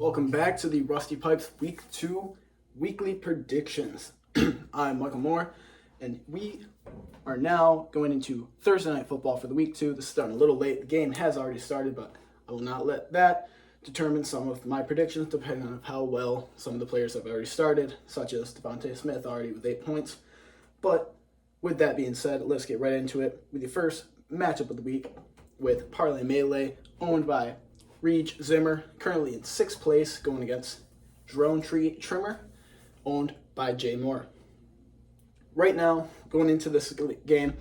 Welcome back to the Rusty Pipes Week 2 Weekly Predictions. I'm Michael Moore, and we are now going into Thursday Night Football for the Week 2. This is starting a little late. The game has already started, but I will not let that determine some of my predictions, depending on how well some of the players have already started, such as Devontae Smith already with 8 points. But with that being said, let's get right into it with the first matchup of the week with Parlay Melee, owned by Reed Zimmer, currently in 6th place, going against Drone Tree Trimmer, owned by Jay Moore. Right now, going into this game,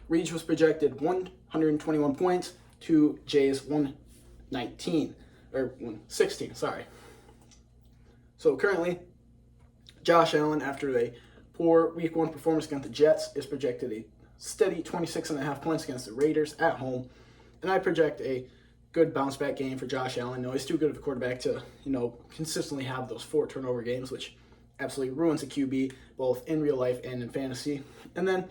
Reed was projected 121 points to Jay's 116, sorry. So currently, Josh Allen, after a poor Week 1 performance against the Jets, is projected a steady 26.5 points against the Raiders at home. And I project a good bounce back game for Josh Allen. No, he's too good of a quarterback to, consistently have those 4 turnover games, which absolutely ruins a QB, both in real life and in fantasy. And then,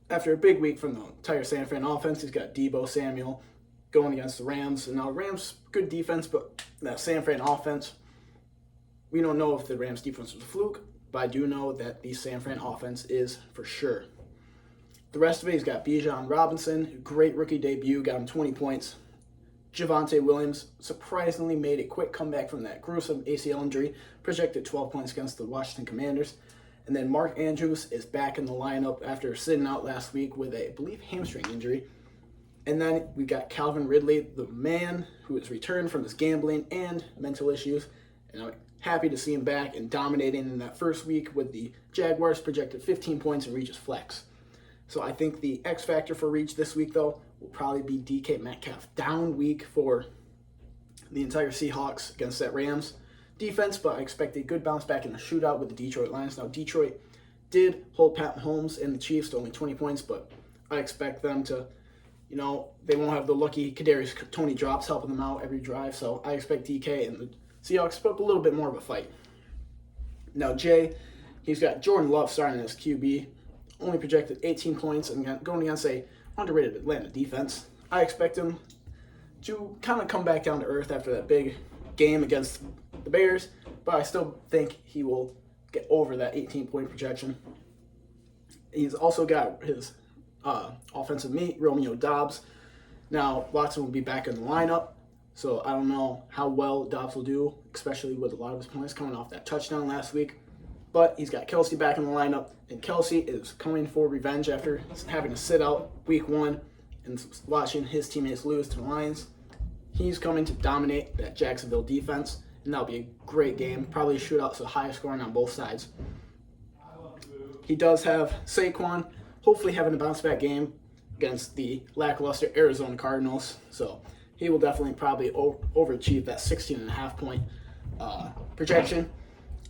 after a big week from the entire San Fran offense, he's got Deebo Samuel going against the Rams. And now, Rams, good defense, but that San Fran offense, we don't know if the Rams defense was a fluke, but I do know that the San Fran offense is for sure. The rest of it, he's got Bijan Robinson, great rookie debut, got him 20 points. Javonte Williams surprisingly made a quick comeback from that gruesome ACL injury, projected 12 points against the Washington Commanders. And then Mark Andrews is back in the lineup after sitting out last week with a, I believe, hamstring injury. And then we got Calvin Ridley, the man who has returned from his gambling and mental issues. And I'm happy to see him back and dominating in that first week with the Jaguars, projected 15 points and Reed's flex. So I think the X factor for Reed this week, though, will probably be DK Metcalf. Down week for the entire Seahawks against that Rams defense, but I expect a good bounce back in a shootout with the Detroit Lions. Now, Detroit did hold Pat Mahomes and the Chiefs to only 20 points, but I expect them to, they won't have the lucky Kadarius Toney drops helping them out every drive, so I expect DK and the Seahawks to put up a little bit more of a fight. Now, Jay, he's got Jordan Love starting as QB, only projected 18 points and going against a underrated Atlanta defense. I expect him to kind of come back down to earth after that big game against the Bears, but I still think he will get over that 18-point projection. He's also got his offensive meat, Romeo Doubs. Now, Watson will be back in the lineup, so I don't know how well Doubs will do, especially with a lot of his points coming off that touchdown last week. But he's got Kelsey back in the lineup, and Kelsey is coming for revenge after having to sit out Week 1 and watching his teammates lose to the Lions. He's coming to dominate that Jacksonville defense, and that'll be a great game. Probably a shootout, so high scoring on both sides. He does have Saquon, hopefully having a bounce-back game against the lackluster Arizona Cardinals. So he will definitely probably overachieve that 16.5-point projection.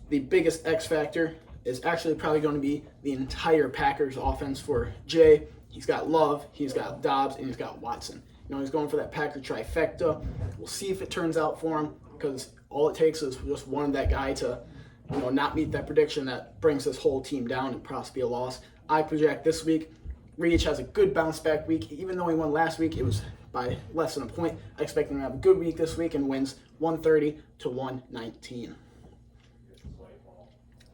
The biggest X factor is actually probably going to be the entire Packers offense for Jay. He's got Love, he's got Dobbs, and he's got Watson. He's going for that Packer trifecta. We'll see if it turns out for him, because all it takes is just one of that guy to, not meet that prediction that brings his whole team down and possibly a loss. I project this week, Reach has a good bounce back week. Even though he won last week, it was by less than a point. I expect him to have a good week this week and wins 130 to 119.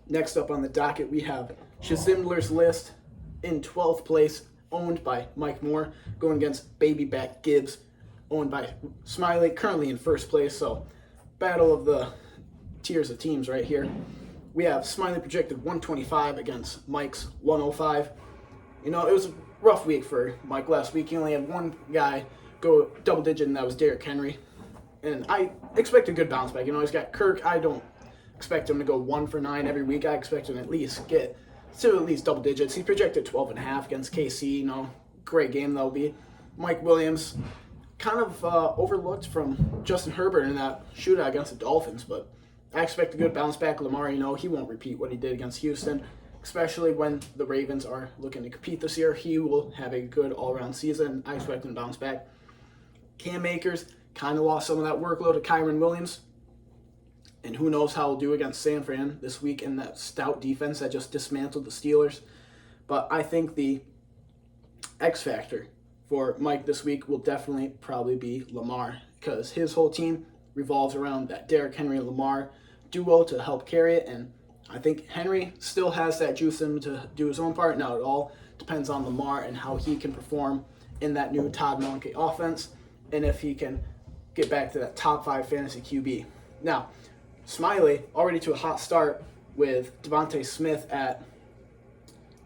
Next up on the docket, we have Shazimler's List in 12th place, owned by Mike Moore, going against Baby Back Gibbs, owned by Smiley, currently in 1st place. So, battle of the tiers of teams right here. We have Smiley projected 125 against Mike's 105. It was a rough week for Mike last week. He only had one guy go double digit, and that was Derrick Henry. And I expect a good bounce back. He's got Kirk. I don't expect him to go 1 for 9 every week. I expect him to at least get to at least double digits. He projected 12.5 against KC. Great game that'll be. Mike Williams, kind of overlooked from Justin Herbert in that shootout against the Dolphins, but I expect a good bounce back. Lamar, he won't repeat what he did against Houston, especially when the Ravens are looking to compete this year. He will have a good all-around season. I expect him to bounce back. Cam Akers kind of lost some of that workload to Kyren Williams. And who knows how he'll do against San Fran this week in that stout defense that just dismantled the Steelers. But I think the X factor for Mike this week will definitely probably be Lamar, because his whole team revolves around that Derrick Henry-Lamar duo to help carry it, and I think Henry still has that juice in him to do his own part. Not at all. Depends on Lamar and how he can perform in that new Todd Monken offense, and if he can get back to that top 5 fantasy QB. Now, Smiley already to a hot start with Devontae Smith at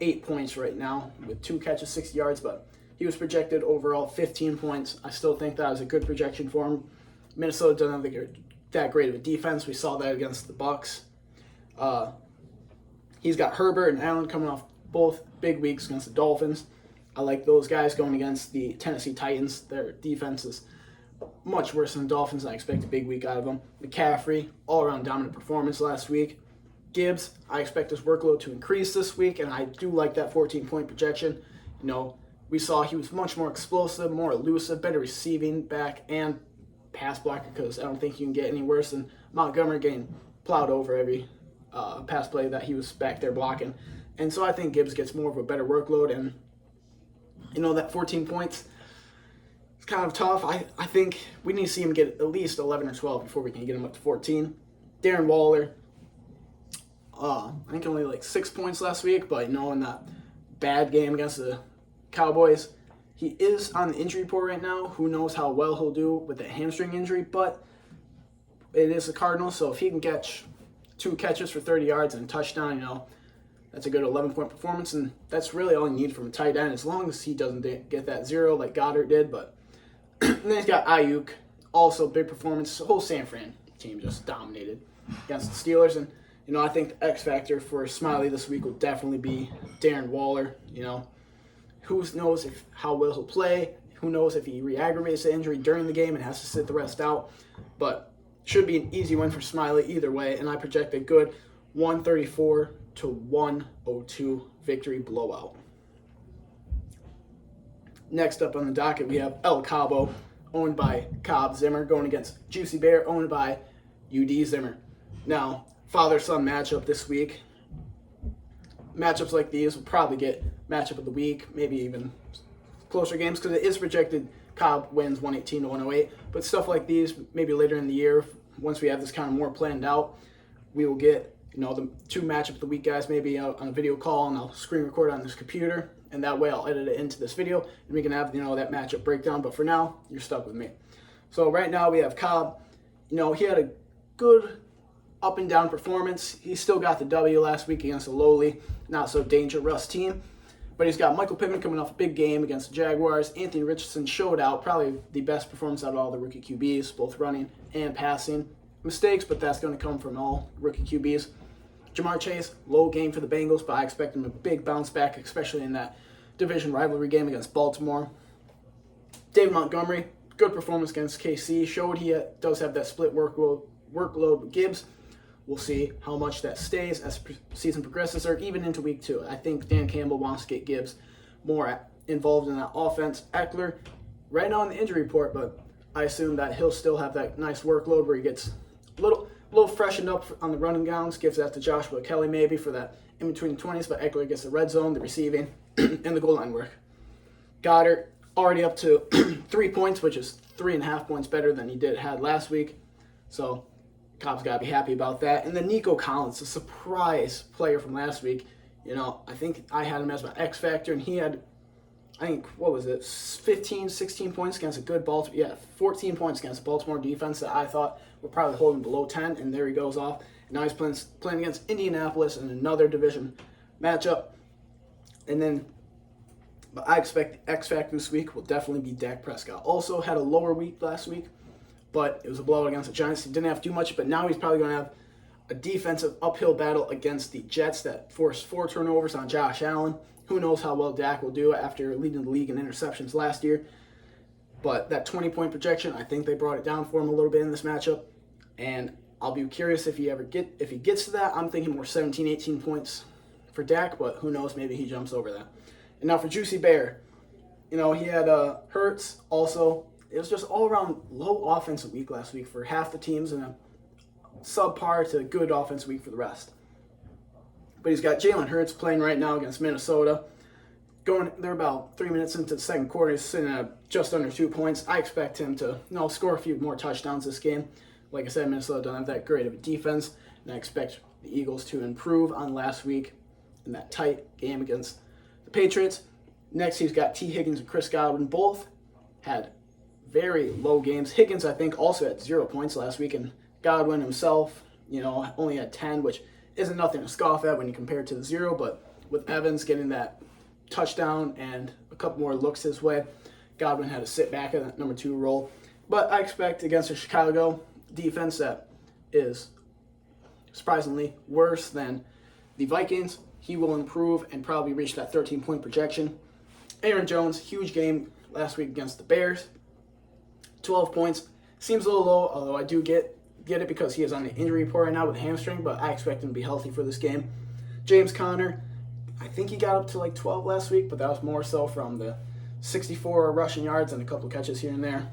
8 points right now with 2 catches, 60 yards, but he was projected overall 15 points. I still think that was a good projection for him. Minnesota doesn't have that great of a defense. We saw that against the Bucs. He's got Herbert and Allen coming off both big weeks against the Dolphins. I like those guys going against the Tennessee Titans. Their defense is much worse than the Dolphins, and I expect a big week out of them. McCaffrey, all-around dominant performance last week. Gibbs, I expect his workload to increase this week, and I do like that 14-point projection. You know, we saw he was much more explosive, more elusive, better receiving back and pass blocker, because I don't think you can get any worse than Montgomery getting plowed over every pass play that he was back there blocking. And so I think Gibbs gets more of a better workload, and you know, that 14 points, it's kind of tough. I think we need to see him get at least 11 or 12 before we can get him up to 14. Darren Waller, I think only like 6 points last week, but you know, in that bad game against the Cowboys, he is on the injury report right now. Who knows how well he'll do with that hamstring injury, but it is the Cardinals, so if he can catch 2 catches for 30 yards and a touchdown, you know, that's a good 11-point performance, and that's really all you need from a tight end, as long as he doesn't get that 0 like Goddard did. But and then he's got Ayuk, also big performance. The whole San Fran team just dominated against the Steelers, and you know, I think the X factor for Smiley this week will definitely be Darren Waller. You know, who knows how well he'll play? Who knows if he re-aggravates the injury during the game and has to sit the rest out? But should be an easy win for Smiley either way, and I project a good 134 to 102 victory blowout. Next up on the docket, we have El Cabo, owned by Cobb Zimmer, going against Juicy Bear, owned by UD Zimmer. Now, father-son matchup this week. Matchups like these will probably get matchup of the week, maybe even closer games, because it is projected Cobb wins 118 to 108. But stuff like these, maybe later in the year, once we have this kind of more planned out, we will get, you know, the 2 matchup of the week guys maybe out on a video call, and I'll screen record on this computer, and that way I'll edit it into this video, and we can have, you know, that matchup breakdown. But for now, you're stuck with me. So right now we have Cobb. You know, he had a good up and down performance. He still got the W last week against a lowly, not so dangerous team. But he's got Michael Pittman coming off a big game against the Jaguars. Anthony Richardson showed out, probably the best performance out of all the rookie QBs, both running and passing. Mistakes, but that's going to come from all rookie QBs. Jamar Chase, low game for the Bengals, but I expect him a big bounce back, especially in that division rivalry game against Baltimore. David Montgomery, good performance against KC, showed he does have that split workload with Gibbs. We'll see how much that stays as the season progresses, or even into week 2. I think Dan Campbell wants to get Gibbs more involved in that offense. Eckler, right now on the injury report, but I assume that he'll still have that nice workload where he gets a little freshened up on the running downs, gives that to Joshua Kelly maybe for that in between the 20s, but Eckler gets the red zone, the receiving, and the goal line work. Goddard already up to 3 points, which is 3.5 points better than he had last week. So Cobb's got to be happy about that. And then Nico Collins, a surprise player from last week. You know, I think I had him as my X factor, and he had, I think, 15, 16 points against a good Baltimore. Yeah, 14 points against a Baltimore defense that I thought would probably hold him below 10, and there he goes off. And now he's playing against Indianapolis in another division matchup. And then, but I expect the X factor this week will definitely be Dak Prescott. Also had a lower week last week, but it was a blowout against the Giants. He didn't have to do much, but now he's probably going to have a defensive uphill battle against the Jets that forced 4 turnovers on Josh Allen. Who knows how well Dak will do after leading the league in interceptions last year. But that 20-point projection, I think they brought it down for him a little bit in this matchup. And I'll be curious if he gets to that. I'm thinking more 17, 18 points for Dak, but who knows, maybe he jumps over that. And now for Juicy Bear, you know, he had Hurts also. It was just all-around low offensive week last week for half the teams and a subpar to good offensive week for the rest. But he's got Jalen Hurts playing right now against Minnesota. They're about 3 minutes into the second quarter. He's sitting at just under 2 points. I expect him to score a few more touchdowns this game. Like I said, Minnesota don't have that great of a defense, and I expect the Eagles to improve on last week in that tight game against the Patriots. Next, he's got T. Higgins and Chris Godwin. Both had very low games. Higgins, I think, also had 0 points last week, and Godwin himself, only had 10, which isn't nothing to scoff at when you compare it to the 0, but with Evans getting that touchdown and a couple more looks his way, Godwin had to sit back in that number 2 role. But I expect against a Chicago defense that is surprisingly worse than the Vikings, he will improve and probably reach that 13-point projection. Aaron Jones, huge game last week against the Bears. 12 points. Seems a little low, although I do get it because he is on the injury report right now with a hamstring, but I expect him to be healthy for this game. James Conner, I think he got up to like 12 last week, but that was more so from the 64 rushing yards and a couple catches here and there.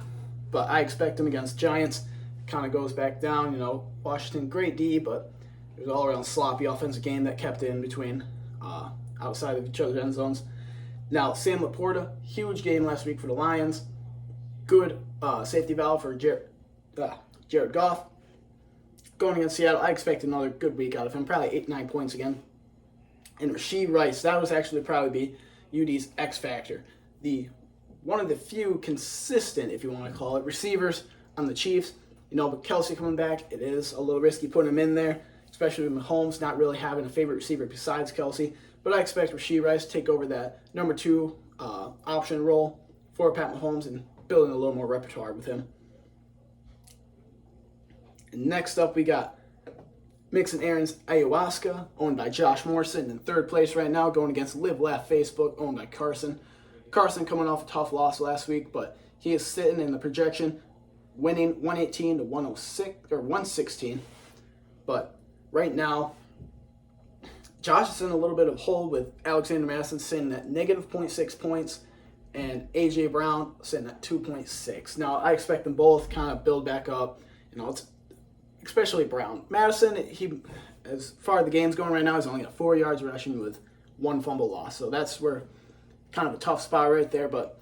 But I expect him against Giants. Kind of goes back down, Washington, great D, but it was all around sloppy offensive game that kept it in between outside of each other's end zones. Now, Sam Laporta, huge game last week for the Lions. Good safety valve for Jared Goff. Going against Seattle, I expect another good week out of him, probably 8-9 points again. And Rashee Rice, that was actually probably be UD's X factor. One of the few consistent, if you want to call it, receivers on the Chiefs. But Kelce coming back, it is a little risky putting him in there, especially with Mahomes not really having a favorite receiver besides Kelce. But I expect Rashee Rice to take over that number 2 option role for Pat Mahomes and building a little more repertoire with him. And next up, we got Mixon Aaron's Ayahuasca, owned by Josh Morrison, in third place right now, going against Live Laugh Facebook, owned by Carson. Carson coming off a tough loss last week, but he is sitting in the projection, winning 118 to 106 or 116. But right now, Josh is in a little bit of a hole with Alexander Mattison sitting at negative 0.6 points and A.J. Brown sitting at 2.6. Now, I expect them both kind of build back up. It's especially Brown. Madison, as far as the game's going right now, he's only got 4 yards rushing with 1 fumble loss. So that's where kind of a tough spot right there. But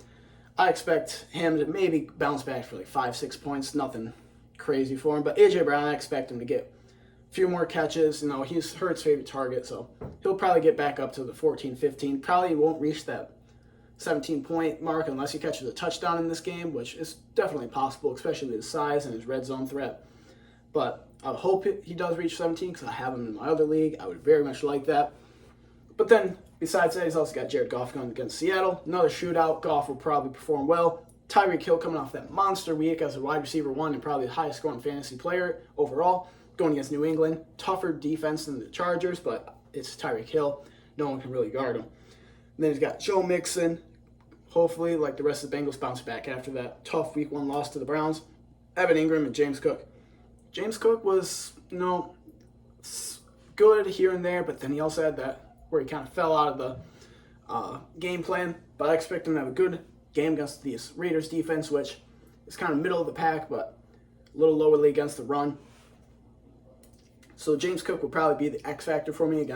I expect him to maybe bounce back for like 5-6 points. Nothing crazy for him. But A.J. Brown, I expect him to get a few more catches. He's Hurts' favorite target, so he'll probably get back up to the 14-15. Probably won't reach that 17-point mark unless he catches a touchdown in this game, which is definitely possible, especially with his size and his red zone threat. But I hope he does reach 17 because I have him in my other league. I would very much like that. But then, besides that, he's also got Jared Goff going against Seattle. Another shootout. Goff will probably perform well. Tyreek Hill coming off that monster week as a wide receiver 1 and probably the highest scoring fantasy player overall. Going against New England. Tougher defense than the Chargers, but it's Tyreek Hill. No one can really guard him. And then he's got Joe Mixon. Hopefully, like the rest of the Bengals, bounce back after that tough week 1 loss to the Browns. Evan Ingram and James Cook. James Cook was, good here and there, but then he also had that where he kind of fell out of the game plan. But I expect him to have a good game against the Raiders defense, which is kind of middle of the pack, but a little lowerly against the run. So James Cook will probably be the X factor for me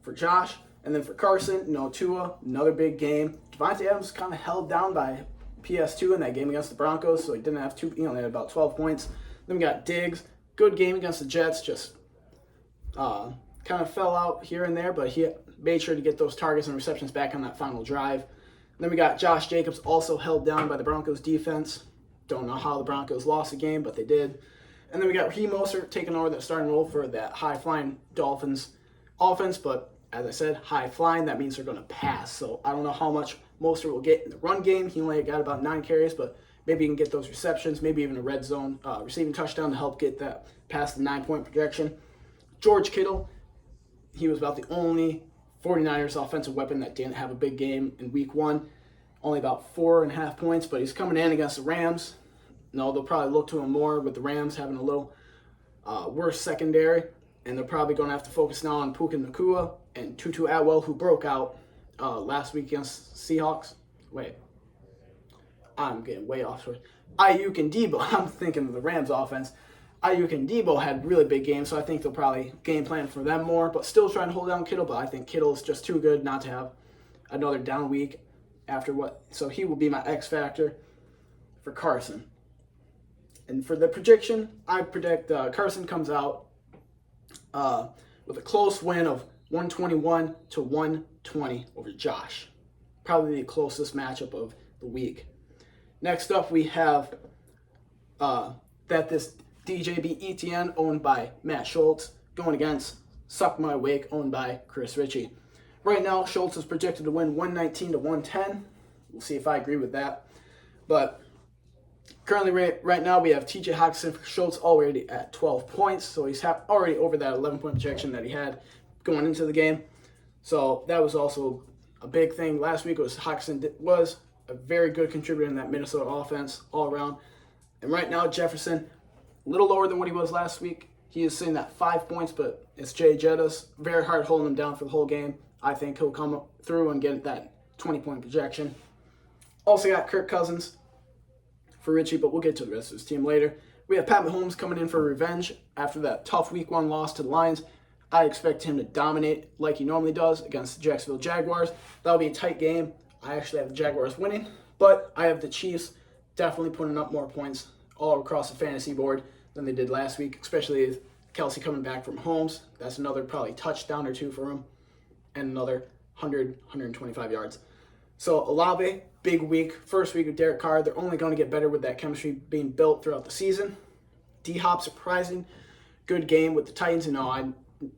for Josh. And then for Carson, Tua, another big game. Devontae Adams kind of held down by PS2 in that game against the Broncos, so he didn't have he only had about 12 points. Then we got Diggs, good game against the Jets, just kind of fell out here and there, but he made sure to get those targets and receptions back on that final drive. Then we got Josh Jacobs, also held down by the Broncos defense. Don't know how the Broncos lost the game, but they did. And then we got Raheem Mostert taking over that starting role for that high-flying Dolphins offense, but as I said, high-flying, that means they're going to pass. So I don't know how much Mostert will get in the run game. He only got about 9 carries, but maybe he can get those receptions, maybe even a red zone receiving touchdown to help get that past the 9-point projection. George Kittle, he was about the only 49ers offensive weapon that didn't have a big game in week 1. Only about 4.5 points, but he's coming in against the Rams. They'll probably look to him more with the Rams having a little worse secondary, and they're probably going to have to focus now on Puka Nacua and Tutu Atwell, who broke out last week against Seahawks. Wait, I'm getting way off. Ayuk and Debo, I'm thinking of the Rams offense. Ayuk and Debo had really big games, so I think they'll probably game plan for them more, but still trying to hold down Kittle, but I think Kittle is just too good not to have another down week after what. So he will be my X factor for Carson. And for the prediction, I predict Carson comes out with a close win of 121 to 120 over Josh. Probably the closest matchup of the week. Next up, we have that this DJB ETN, owned by Matt Schultz, going against Suck My Wake, owned by Chris Ritchie. Right now, Schultz is projected to win 119 to 110. We'll see if I agree with that. But currently, right now, we have TJ Hockenson for Schultz already at 12 points. So he's already over that 11-point projection that he had going into the game. So that was also a big thing. Last week was Hockenson was a very good contributor in that Minnesota offense all around. And right now, Jefferson, a little lower than what he was last week. He is sitting at 5 points, but it's Jay Jettis. Very hard holding him down for the whole game. I think he'll come through and get that 20-point projection. Also got Kirk Cousins for Richie, but we'll get to the rest of his team later. We have Pat Mahomes coming in for revenge after that tough Week 1 loss to the Lions. I expect him to dominate like he normally does against the Jacksonville Jaguars. That'll be a tight game. I actually have the Jaguars winning, but I have the Chiefs definitely putting up more points all across the fantasy board than they did last week, especially with Kelsey coming back from Mahomes. That's another probably touchdown or two for him and another 100, 125 yards. So Olave, big week, first week of Derek Carr. They're only going to get better with that chemistry being built throughout the season. D-Hop, surprising, good game with the Titans. I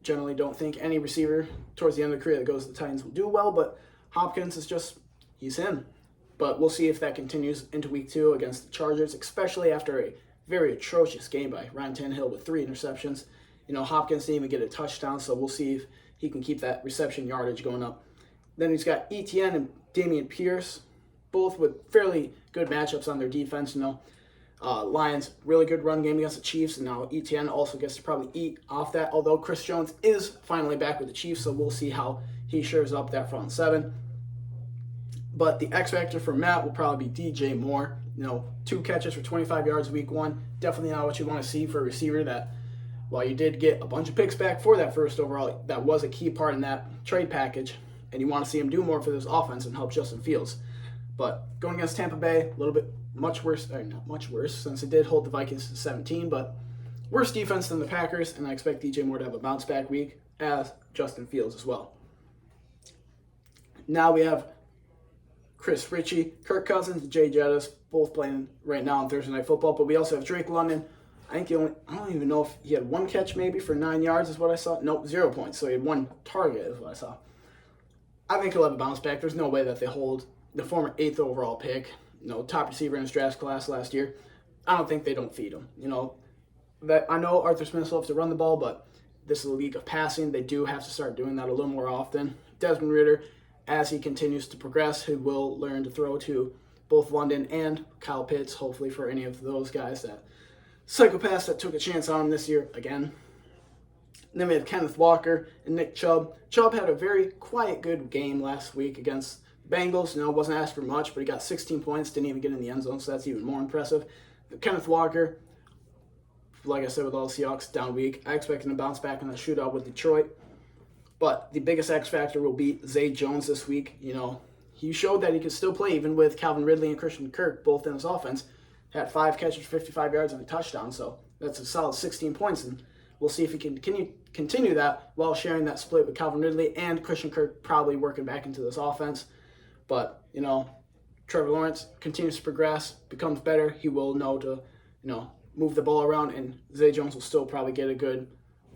generally don't think any receiver towards the end of the career that goes to the Titans will do well, but Hopkins is just, he's him. But we'll see if that continues into week 2 against the Chargers, especially after a very atrocious game by Ryan Tannehill with 3 interceptions. Hopkins didn't even get a touchdown, so we'll see if he can keep that reception yardage going up. Then he's got ETN and Dameon Pierce, both with fairly good matchups on their defense. Lions, really good run game against the Chiefs, and now ETN also gets to probably eat off that, although Chris Jones is finally back with the Chiefs, so we'll see how he shores up that front 7. But the X factor for Matt will probably be DJ Moore. 2 catches for 25 yards week 1. Definitely not what you want to see for a receiver that, while you did get a bunch of picks back for that first overall, that was a key part in that trade package, and you want to see him do more for this offense and help Justin Fields. But going against Tampa Bay, a little bit not much worse, since it did hold the Vikings to 17, but worse defense than the Packers, and I expect DJ Moore to have a bounce back week, as Justin Fields as well. Now we have Chris Ritchie, Kirk Cousins, Jay Jettis, both playing right now on Thursday Night Football, but we also have Drake London. I don't even know if he had 1 catch maybe for 9 yards is what I saw. Nope, 0 points, so he had 1 target is what I saw. I think he'll have a bounce back. There's no way that they hold the former 8th overall pick, top receiver in his draft class last year. I don't think they don't feed him. That I know Arthur Smith loves to run the ball, but this is a league of passing. They do have to start doing that a little more often. Desmond Ridder, as he continues to progress, he will learn to throw to both London and Kyle Pitts, hopefully for any of those guys, that psychopaths that took a chance on him this year again. And then we have Kenneth Walker and Nick Chubb. Chubb had a very quiet, good game last week against the Bengals. Wasn't asked for much, but he got 16 points, didn't even get in the end zone, so that's even more impressive. But Kenneth Walker, like I said with all the Seahawks, down week. I expect him to bounce back in the shootout with Detroit. But the biggest X factor will be Zay Jones this week. He showed that he could still play even with Calvin Ridley and Christian Kirk both in his offense. Had 5 catches, 55 yards, and a touchdown, so that's a solid 16 points. And we'll see if he can continue that while sharing that split with Calvin Ridley and Christian Kirk probably working back into this offense. But, Trevor Lawrence continues to progress, becomes better. He will know to, move the ball around, and Zay Jones will still probably get a good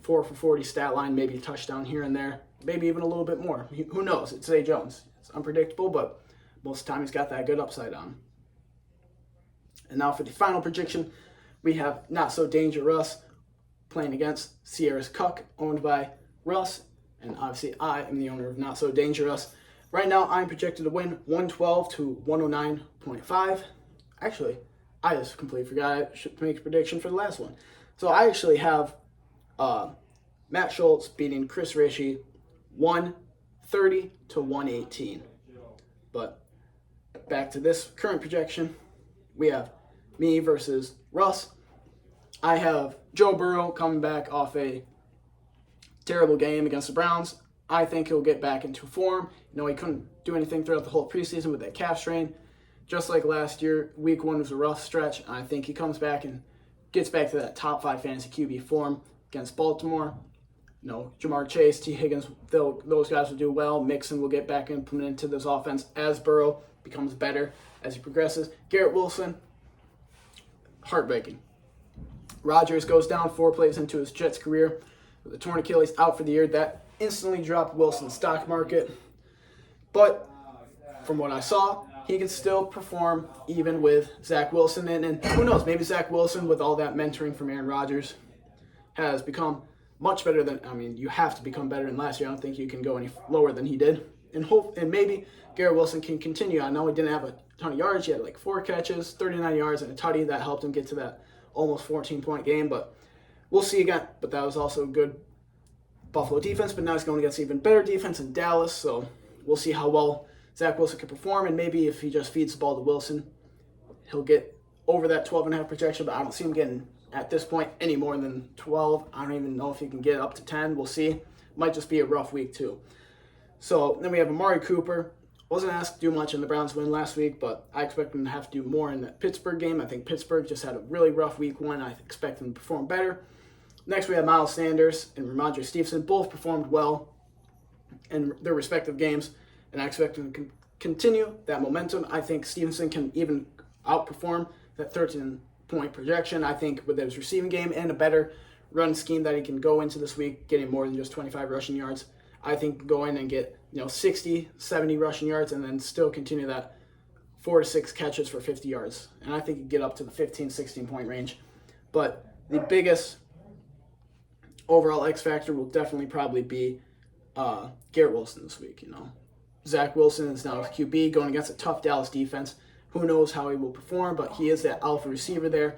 4 for 40 stat line, maybe a touchdown here and there, maybe even a little bit more. Who knows? It's Zay Jones. It's unpredictable, but most of the time he's got that good upside on him. And now for the final prediction, we have Not So Dangerous playing against Sierra's Cuck, owned by Russ, and obviously I am the owner of Not So Dangerous. Right now, I'm projected to win 112 to 109.5. Actually, I just completely forgot I should make a prediction for the last one. So I actually have Matt Schultz beating Chris Ritchie 130 to 118. But back to this current projection, we have me versus Russ. I have Joe Burrow coming back off a terrible game against the Browns. I think he'll get back into form. He couldn't do anything throughout the whole preseason with that calf strain. Just like last year, week 1 was a rough stretch. I think he comes back and gets back to that top 5 fantasy QB form against Baltimore. Jamar Chase, T. Higgins, those guys will do well. Mixon will get back implemented into this offense as Burrow becomes better as he progresses. Garrett Wilson, heartbreaking. Rodgers goes down 4 plays into his Jets career with a torn Achilles, out for the year. That instantly dropped Wilson's stock market. But from what I saw, he can still perform even with Zach Wilson. And who knows, maybe Zach Wilson, with all that mentoring from Aaron Rodgers, has become much better than, you have to become better than last year. I don't think you can go any lower than he did. And maybe Garrett Wilson can continue. I know he didn't have a ton of yards. He had like 4 catches, 39 yards, and a tutty. That helped him get to that almost 14-point game. But we'll see again. But that was also a good Buffalo defense. But now he's going against even better defense in Dallas. So we'll see how well Zach Wilson can perform. And maybe if he just feeds the ball to Wilson, he'll get over that 12.5 projection. But I don't see him getting, at this point, any more than 12. I don't even know if he can get up to 10. We'll see. Might just be a rough week too. So then we have Amari Cooper. Wasn't asked to do much in the Browns win last week, but I expect him to have to do more in that Pittsburgh game. I think Pittsburgh just had a really rough week 1. I expect him to perform better. Next, we have Miles Sanders and Ramondre Stevenson. Both performed well in their respective games, and I expect them to continue that momentum. I think Stevenson can even outperform that 13-point projection. I think with his receiving game and a better run scheme that he can go into this week, getting more than just 25 rushing yards, I think go in and get 60, 70 rushing yards and then still continue that 4 to 6 catches for 50 yards. And I think you get up to the 15, 16-point range. But the biggest overall X factor will definitely probably be Garrett Wilson this week. Zach Wilson is now QB going against a tough Dallas defense. Who knows how he will perform, but he is that alpha receiver there.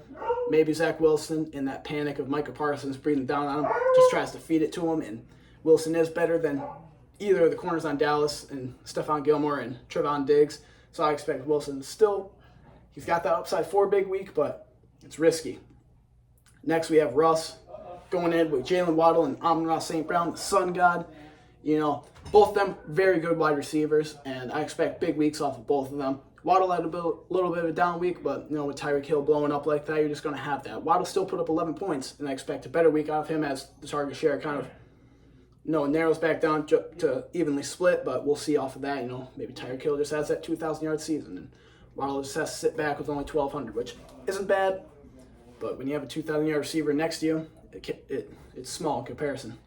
Maybe Zach Wilson, in that panic of Micah Parsons breathing down on him, just tries to feed it to him, and Wilson is better than either of the corners on Dallas and Stephon Gilmore and Trevon Diggs. So I expect Wilson still, he's got that upside for a big week, but it's risky. Next, we have Russ going in with Jalen Waddle and Amon-Ra St. Brown, the sun god. Both of them very good wide receivers, and I expect big weeks off of both of them. Waddle had a little bit of a down week, but with Tyreek Hill blowing up like that, you're just going to have that. Waddle still put up 11 points, and I expect a better week out of him as the target share kind of narrows back down to evenly split, but we'll see off of that. Maybe Tyreek Hill just has that 2,000-yard season, and Waddle just has to sit back with only 1,200, which isn't bad, but when you have a 2,000-yard receiver next to you, it's small in comparison.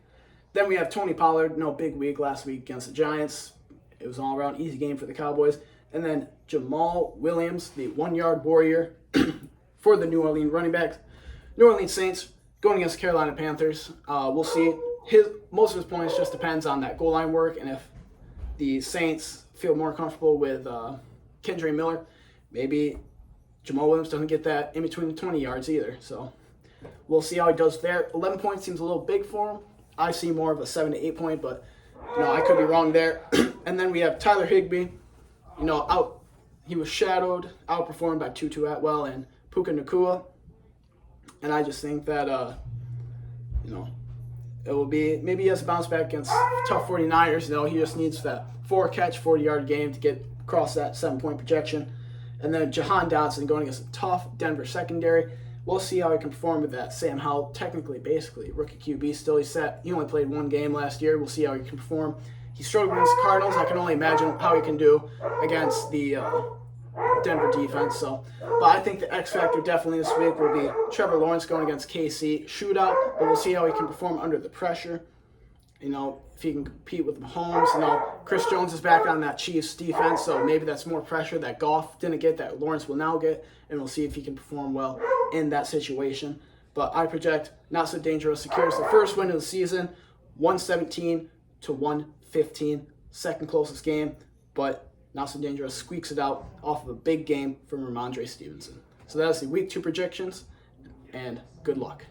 Then we have Tony Pollard, big week last week against the Giants. It was an all-around easy game for the Cowboys. And then Jamal Williams, the 1-yard warrior for the New Orleans running backs. New Orleans Saints going against the Carolina Panthers. We'll see. Most of his points just depends on that goal line work, and if the Saints feel more comfortable with Kendre Miller, maybe Jamal Williams doesn't get that in between the 20 yards either. So we'll see how he does there. 11 points seems a little big for him. I see more of a 7 to 8 point, but I could be wrong there. And then we have Tyler Higbee. He was outperformed by Tutu Atwell and Puka Nacua, and I just think that it will be, maybe he has a bounce back against tough 49ers. He just needs that 4-catch, 40-yard game to get across that 7-point projection. And then Jahan Dotson going against a tough Denver secondary. We'll see how he can perform with that. Sam Howell, basically rookie QB still. He only played 1 game last year. We'll see how he can perform. He struggled against the Cardinals. I can only imagine how he can do against the Denver defense. But I think the X factor definitely this week will be Trevor Lawrence going against KC. Shootout, but we'll see how he can perform under the pressure. If he can compete with Mahomes. Chris Jones is back on that Chiefs defense, so maybe that's more pressure that Goff didn't get that Lawrence will now get, and we'll see if he can perform well in that situation. But I project Not So Dangerous secures the first win of the season, 117 to 115, second closest game, but Not So Dangerous squeaks it out off of a big game from Ramondre Stevenson. So that's the week 2 projections, and good luck.